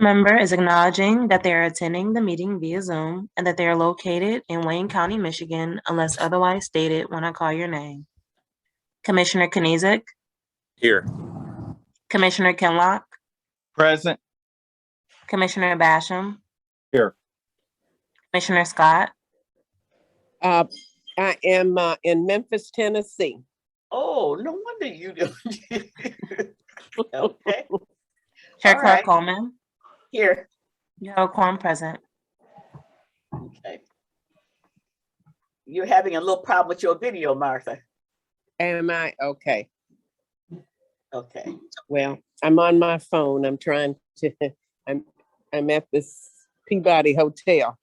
Member is acknowledging that they are attending the meeting via Zoom and that they are located in Wayne County, Michigan, unless otherwise stated when I call your name. Commissioner Kniezek, Here. Commissioner Kinlock, Present. Commissioner Basham, Here. Commissioner Scott, I am in Memphis, Tennessee. Oh, no wonder you do. Okay, Chair All Clerk right. Coleman. here. You have a quorum present. Okay. You're having a little problem with your video, Martha. Am I? Okay. Okay. Well, I'm on my phone. I'm trying to, I'm at this Peabody Hotel,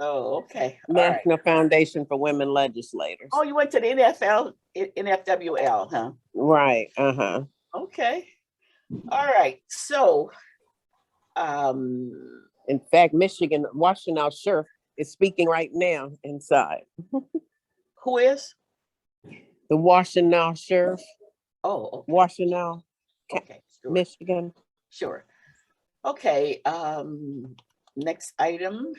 Oh, okay. All right. National Foundation for Women Legislators. Oh, you went to the NFWL, huh? Right, uh-huh. Okay. All right. So, In fact, Michigan, Washtenaw Sheriff is speaking right now inside. who is? The Washtenaw Sheriff, Oh, okay. Washtenaw, Okay. Sure. Michigan. Sure. Okay. Next item.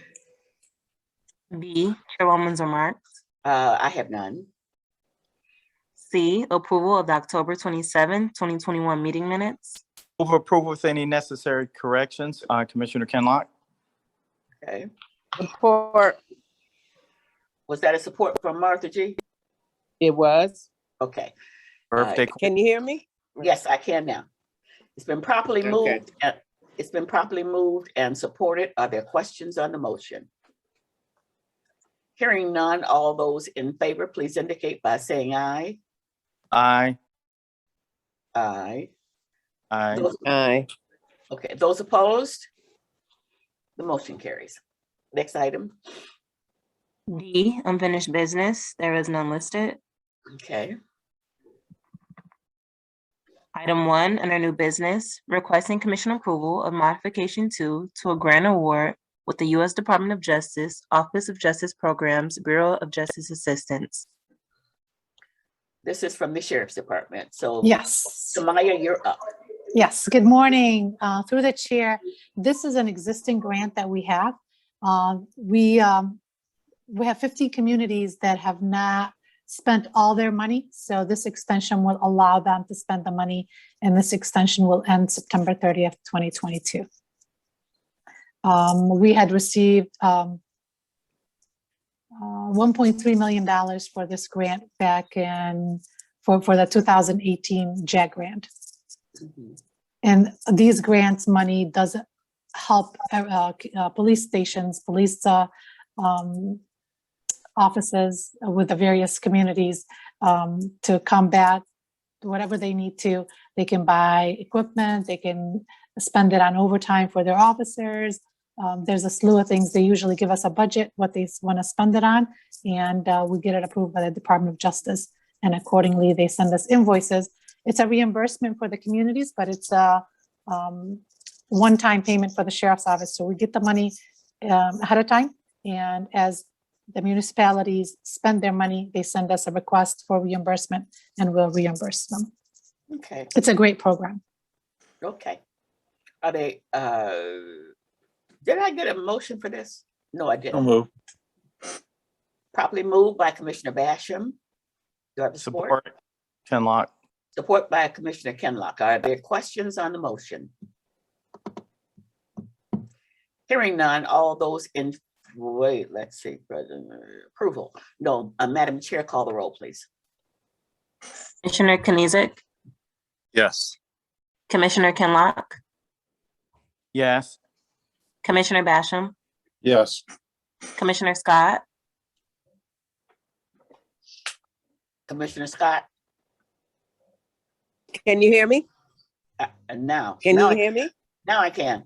B, Chairwoman's remarks. I have none. C, approval of the October 27, 2021 meeting minutes. Move approval with any necessary corrections. Commissioner Kinlock. Okay. Support, Was that a support from Martha G? it was. Okay. Birthday. Can you hear me? Yes, I can now. It's been properly Okay. moved. It's been properly moved and supported. Are there questions on the motion? Hearing none, all those in favor, please indicate by saying aye. Aye. Aye. Aye. Aye. Okay, those opposed? The motion carries. Next item. D, unfinished business. There is none listed. Okay, Item 1, under new business, requesting commission approval of modification 2 to a grant award with the U.S. Department of Justice, Office of Justice Programs, Bureau of Justice Assistance. this is from the Sheriff's Department. So Yes. Samaya, you're up. Yes. Good morning. Through the chair, this is an existing grant that we have. We have 50 communities that have not spent all their money. So this extension will allow them to spend the money, and this extension will end September 30th, 2022. We had received $1.3 million for this grant back in, for the 2018 JAG grant. Mhm. And these grants money does help police stations, police offices with the various communities to combat whatever they need to. They can buy equipment, they can spend it on overtime for their officers. There's a slew of things. They usually give us a budget, what they want to spend it on, and we get it approved by the Department of Justice. And accordingly, they send us invoices. It's a reimbursement for the communities, but it's a one-time payment for the sheriff's office. So we get the money ahead of time, and as the municipalities spend their money, they send us a request for reimbursement, and we'll reimburse them. Okay, It's a great program. okay. Are they, did I get a motion for this? No, I So didn't. move. Properly moved by Commissioner Basham. Do I have support? Support. Kinlock. Support by Commissioner Kinlock. Are there questions on the motion? Hearing none, all those in, wait, let's see, President, approval. No, Madam Chair, call the roll, please. Commissioner Kniezek, Yes. Commissioner Kinlock, Yes. Commissioner Basham, Yes. Commissioner Scott, Commissioner Scott, Can you hear me? and now. Can now you I- hear me? Now I can.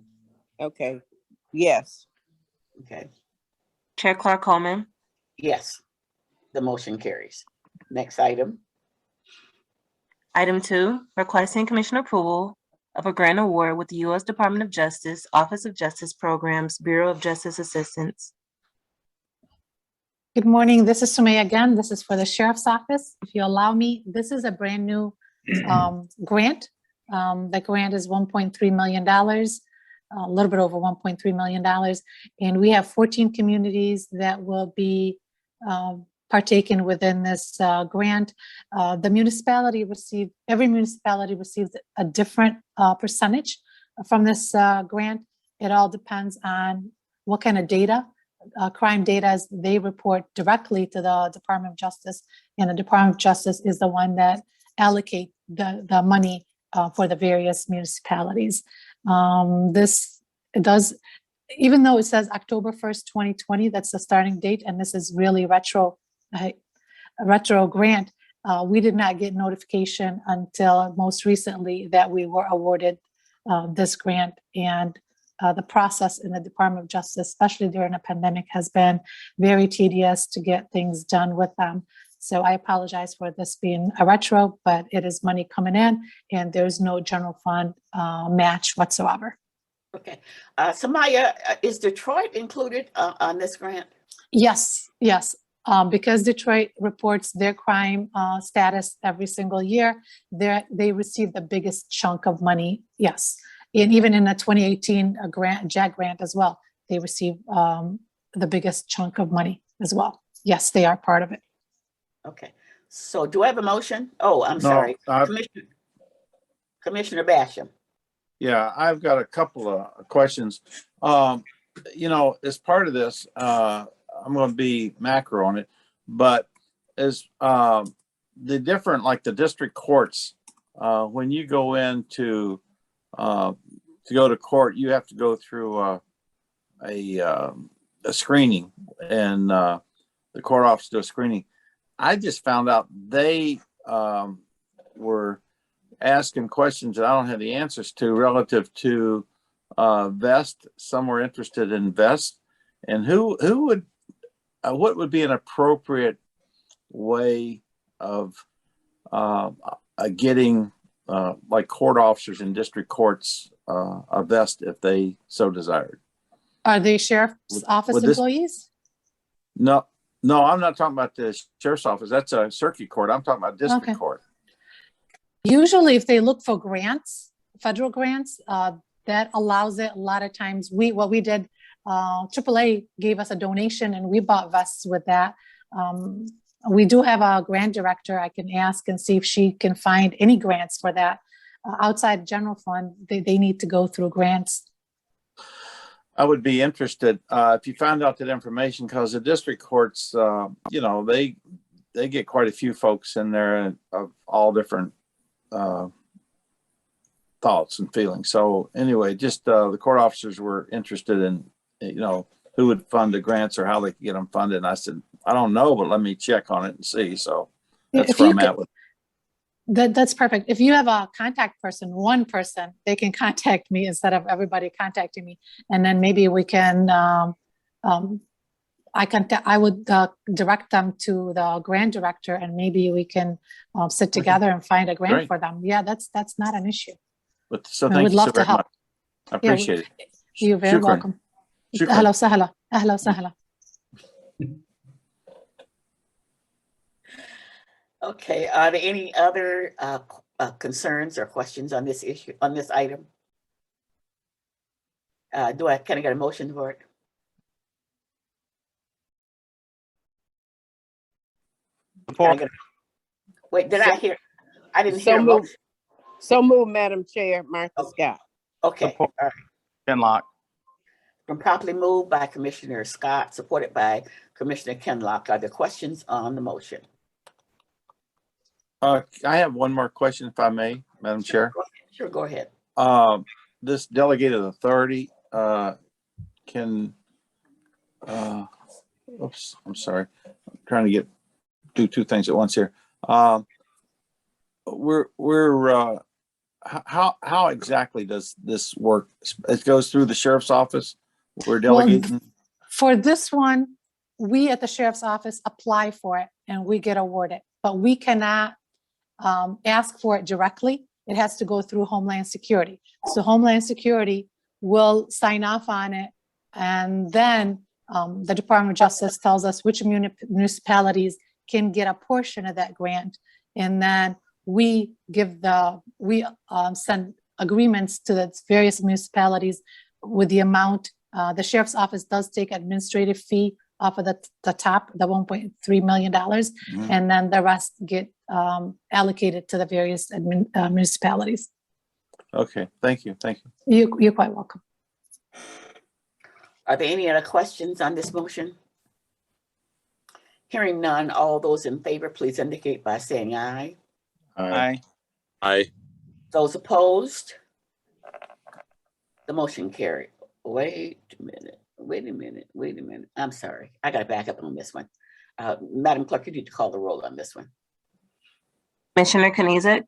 Okay. Yes. Okay, Chair Clark Coleman. yes, the motion carries. Next item. Item 2, requesting commission approval of a grant award with the U.S. Department of Justice, Office of Justice Programs, Bureau of Justice Assistance. Good morning. This is Sumaya again. This is for the Sheriff's Office. If you allow me, this is a brand new grant. The grant is $1.3 million. a little bit over $1.3 million. And we have 14 communities that will be partaking within this grant. The municipality received, every municipality receives a different percentage from this grant. It all depends on what kind of data, crime data as they report directly to the Department of Justice, and the Department of Justice is the one that allocate the money for the various municipalities. This does, even though it says October 1st, 2020, that's the starting date, and this is really a retro grant, we did not get notification until most recently that we were awarded this grant. And the process in the Department of Justice, especially during a pandemic, has been very tedious to get things done with them. So I apologize for this being a retro, but it is money coming in and there's no general fund match whatsoever. Okay. Samaya, is Detroit included on this grant? Yes, yes. Because Detroit reports their crime status every single year, they receive the biggest chunk of money, yes. And even in the 2018 grant, JAG grant as well, they receive the biggest chunk of money as well. Yes, they are part of it. Okay. So do I have a motion? Oh, I'm sorry. Commissioner Basham. Yeah, I've got a couple of questions. You know, as part of this, I'm going to be macro on it, but as the different, like the district courts, when you go into to go to court, you have to go through a screening, and the court office do a screening. I just found out they were asking questions that I don't have the answers to relative to vest. Some were interested in vest, and who would what would be an appropriate way of getting like court officers in district courts a vest if they so desired? Are they sheriff's office employees? No, I'm not talking about the sheriff's office. That's a circuit court. I'm talking about district court. Usually if they look for grants, federal grants, that allows it. A lot of times what we did, AAA gave us a donation and we bought vests with that. We do have a grant director. I can ask and see if she can find any grants for that. Outside general fund, they need to go through grants. I would be interested if you found out that information, because the district courts, you know, they get quite a few folks in there of all different thoughts and feelings. So anyway, just the court officers were interested in, you know, who would fund the grants or how they could get them funded. And I said, I don't know, but let me check on it and see. So that's where I'm at with it. That's perfect. If you have a contact person, one person, they can contact me instead of everybody contacting me. And then maybe we can, I would direct them to the grant director, and maybe we can sit together and find a grant for them. Yeah, that's not an issue. But so thank you so very much. I appreciate it. You're very welcome. Ahla sahla. Ahla sahla. Okay, are there any other concerns or questions on this issue, on this item? Can I get a motion for it? Wait, did I hear? I didn't hear a motion. So move, Madam Chair, Martha Scott. Okay, all right. Kenlock. Been properly moved by Commissioner Scott, supported by Commissioner Kenlock. Are there questions on the motion? I have one more question, if I may, Madam Chair. Sure, go ahead. This delegated authority can, oops, I'm sorry. I'm trying to do two things at once here. How exactly does this work? It goes through the sheriff's office. We're delegating. Well, for this one, we at the sheriff's office apply for it and we get awarded, but we cannot ask for it directly. It has to go through Homeland Security. So Homeland Security will sign off on it, and then the Department of Justice tells us which municipalities can get a portion of that grant, and then we send agreements to the various municipalities with the amount, the sheriff's office does take administrative fee off of the top, the $1.3 million, and then the rest get allocated to the various municipalities. Okay, thank you, thank you. You're quite welcome. Are there any other questions on this motion? Hearing none, all those in favor, please indicate by saying aye. Aye. Aye. Those opposed? The motion carried. Wait a minute. I'm sorry. I gotta back up on this one. Madam Clerk, you need to call the roll on this one. Commissioner Kenizik,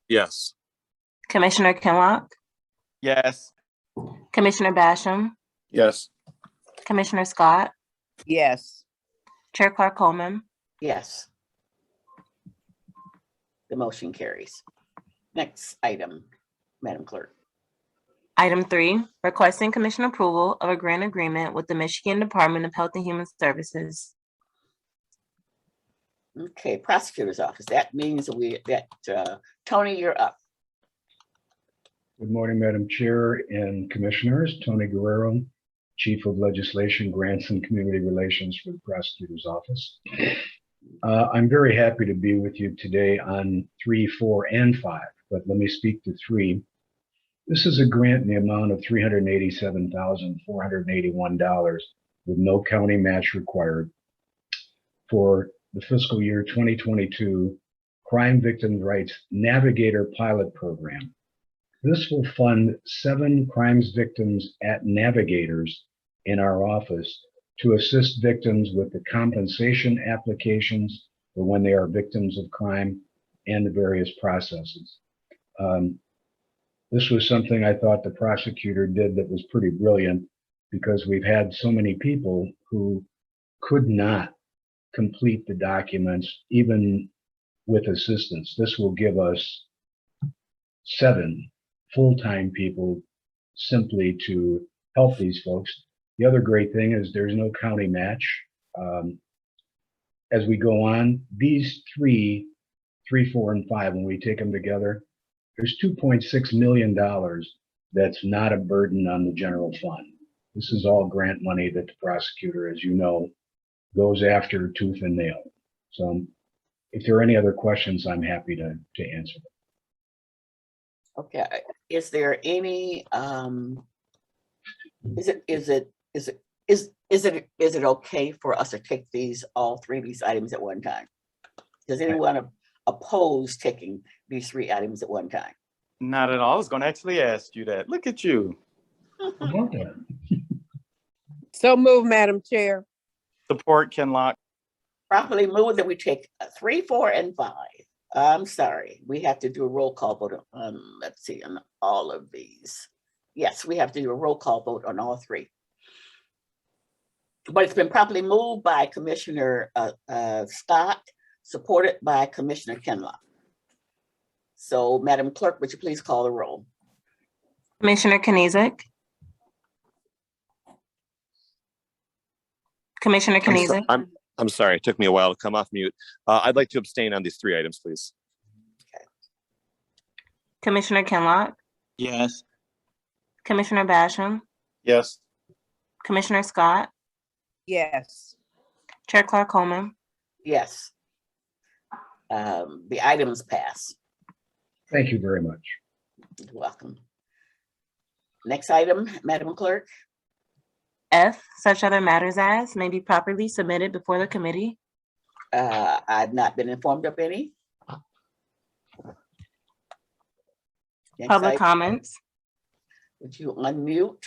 Yes. Commissioner Kinlock, Yes. Commissioner Basham, Yes, Commissioner Scott, Yes. Chair Clark Coleman. Yes. The motion carries. Next item, Madam Clerk. Item 3, requesting commission approval of a grant agreement with the Michigan Department of Health and Human Services. Okay, Prosecutor's Office. That means Tony, you're up. Good morning, Madam Chair and Commissioners. Tony Guerrero, Chief of Legislation, Grants and Community Relations for the Prosecutor's Office. I'm very happy to be with you today on 3, 4, and 5, but let me speak to 3. This is a grant in the amount of $387,481 with no county match required for the fiscal year 2022 Crime Victim Rights Navigator Pilot Program. This will fund 7 crimes victims at navigators in our office to assist victims with the compensation applications for when they are victims of crime and the various processes. This was something I thought the prosecutor did that was pretty brilliant, because we've had so many people who could not complete the documents, even with assistance. This will give us 7 full-time people simply to help these folks. The other great thing is there's no county match. As we go on, these 3, 4, and 5, when we take them together, there's $2.6 million that's not a burden on the general fund. This is all grant money that the prosecutor, as you know, goes after tooth and nail. So if there are any other questions, I'm happy to answer them. Okay, is there any, is it okay for us to take all 3 of these items at one time? Does anyone oppose taking these 3 items at one time? Not at all. I was going to actually ask you that. Look at you. So move, Madam Chair. Support Kinlock. Properly moved that we take 3, 4, and 5. I'm sorry, we have to do a roll call vote on, let's see, on all of these. Yes, we have to do a roll call vote on all 3. But it's been properly moved by Commissioner Scott, supported by Commissioner Kinlock. So, Madam Clerk, would you please call the roll? Commissioner Kenizik, Commissioner Kenizik, I'm sorry, it took me a while to come off mute. I'd like to abstain on these 3 items, please. Commissioner Kinlock, Yes. Commissioner Basham, yes, Commissioner Scott, Yes. Chair Clark Coleman. Yes. The items pass. Thank you very much. You're welcome. Next item, Madam Clerk. F, such other matters as may be properly submitted before the committee. I've not been informed of any. Next Public item, comments. would you unmute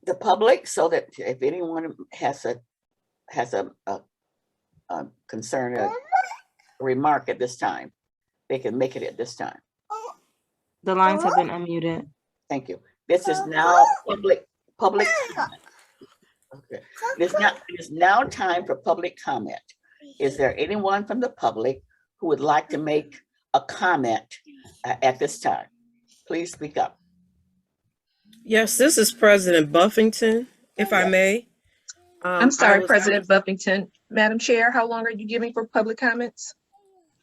the public so that if anyone has a concern, a remark at this time, they can make it at this time. The lines have been unmuted. Thank you. This is now public comment. Okay. It's now time for public comment. Is there anyone from the public who would like to make a comment at this time? Please speak up. Yes, this is President Buffington, if I may. I'm sorry, I was- President Buffington. Madam Chair, how long are you giving for public comments?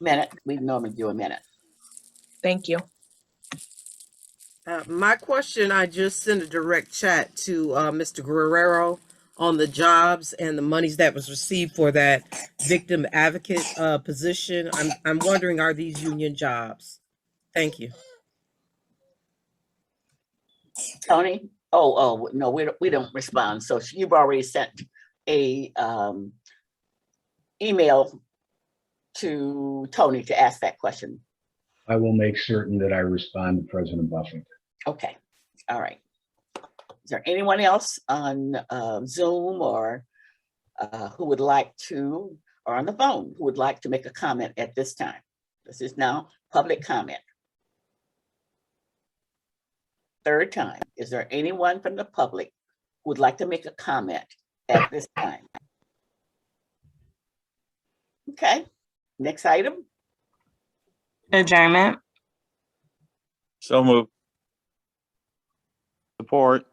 Minute, we normally do a minute. Thank you. My question, I just sent a direct chat to Mr. Guerrero on the jobs and the monies that was received for that victim advocate position. I'm wondering, are these union jobs? Thank you. Tony? Oh, no, we don't respond. So you've already sent a email to Tony to ask that question. I will make certain that I respond to President Buffington. Okay, all right. Is there anyone else on Zoom or who would like to, or on the phone, who would like to make a comment at this time? This is now public comment. Third time. Is there anyone from the public who would like to make a comment at this time? Okay, next item. Adjournment. So moved. Support.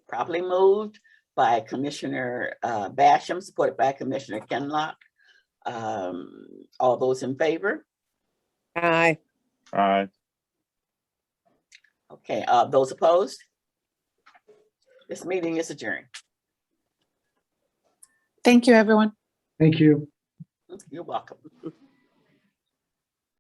Properly moved by Commissioner Basham, supported by Commissioner Kenlock. All those in favor? Aye. Aye. Okay, those opposed? This meeting is adjourned. Thank you, everyone. Thank you. You're welcome.